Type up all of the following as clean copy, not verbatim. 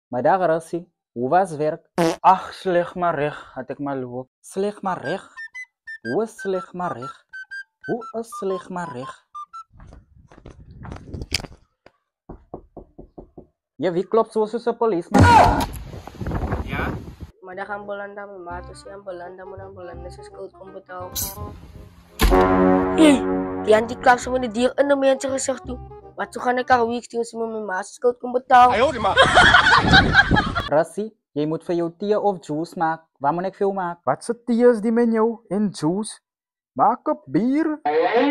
Middag Rassie, hoe was werk? Ach, slecht maar recht, had ik maar loop. Slecht maar recht? Hoe is slecht maar recht? Hoe is slecht maar recht? Ja, wie klopt zoals een policeman? Ja? Maar dan gaan belanda met maat, dus yan belanda mo ng belanda sa scout kung bitaw. Die anti-clap sa mga dier, ano mo yan sa gezicht toe? Wat zo gaan ik haar weeks doen, ze met mijn maat scout kung bitaw. Rassie, jij moet voor jou thee of juice maken. Wat moet ik veel maken? Wat se thee is die met jou en juice? Maak op bier.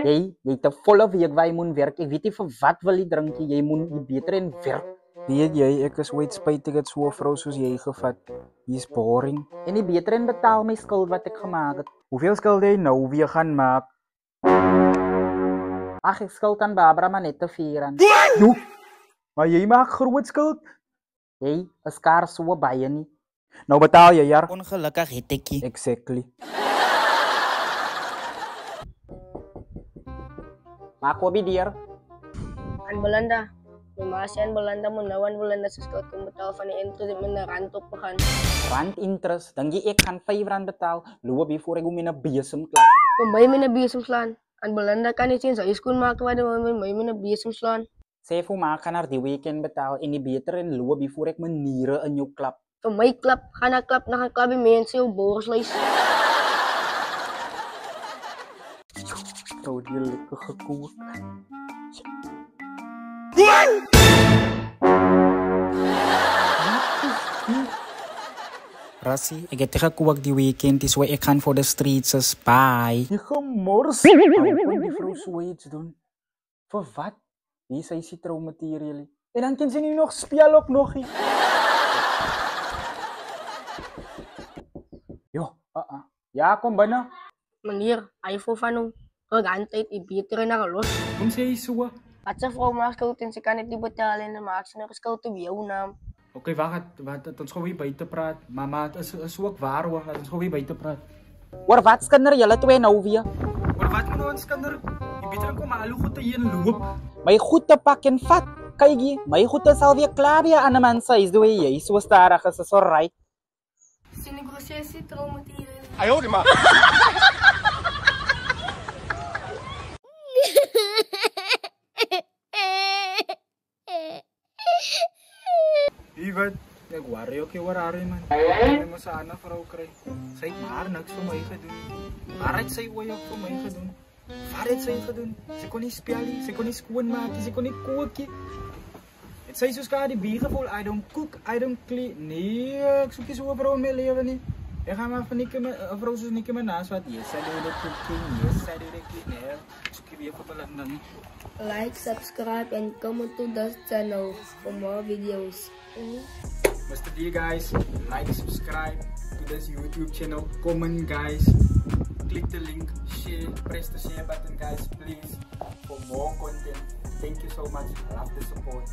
Jy het 'n volle week waar jy moet werk. Ek weet nie vir wat wil jy drink nie. Jy moet beter in werk. Weet jy, ek is ooit spyt ek het so 'n vrou soos jy gevat. Hier's boring. En nie beter in betaal my skuld wat ek gemaak het. Hoeveel skuld jy nou weer gaan maak? Ag, ek skuld aan Barbara maar net te R4. Jo, maar jy maak groot skuld. Jy is kaar so baie nie. Nou betaal jy jaar. Ongelukkig het ek nie. Exactly. Maak op dier. Aan belanda. May maat yan belanda mo nawan belanda sa scout kung bitaw van die interest met een rand op gaan. Rand interest. Dan jy ek gaan R5 betaal. Loop hier voor ek om in 'n besem klap. Kung may na besem slaan. Aan belanda kan nie sien sa iskun maak waar may na besem slaan. Sê vir maak gaan naar die weekend betaal en nie beter in loop hier voor ek my niere in jou klap. Kung may klap, gaan na klap die mense jou borsluis. Ou die lekker gekook. Rassie, ek het gekook die weekend, dis waar ek gaan voor de streets as bye. Jy gemors. Kon die vrou so iets doen? Vir wat? Wie is hy citroenmateriaal? En dan kan sy nie nog speel ook nog nie. Jo, ja, kom binne. Meneer, hy voel van hom. Gegantheid, die beter na gelos. Kom sê jy so? Wat sy vrou maak scout en sy kan dit nie betaal en dan maak sy nou gescout op jou naam. Oké, wacht, ons gaan weer buiten praat. Mama, het is ook waar hoor, ons gaan weer buiten praat. Oor wat skinder julle twee nou weer? Oor wat moet ons skinder? Die beter kom al hoe goed te hier loop. My goed te pak en vat. Kyk hier, my goed is alweer klaar weer aan 'n man se huis, doe jy so stadig is so right. Sien die prosesie traumatisering. Ayo, die man. Wat? Ek worry ook oor haar man. Sy moet sy ander vrou kry. Sy het maar niks vir my gedoen. Waar het sy ooit vir my gedoen? Wat het sy gedoen? Sy kon nie speel nie, sy kon nie skoon maak nie, sy kon nie kook nie. Het sy soos die bier gevoel, I don't cook, I don't clean. Nee, ek soek nie so 'n vrou in my lewe nie. Ek gaan maar van 'n vrou soos Nicki Minaj wat yes, I do the cooking, yes, I do the cleaning. Soek jy weer vir belanda nie. Like, subscribe and comment to this channel for more videos. Mr. D guys, like, subscribe to this YouTube channel, comment guys, click the link, share, press the share button guys please for more content. Thank you so much, I love the support.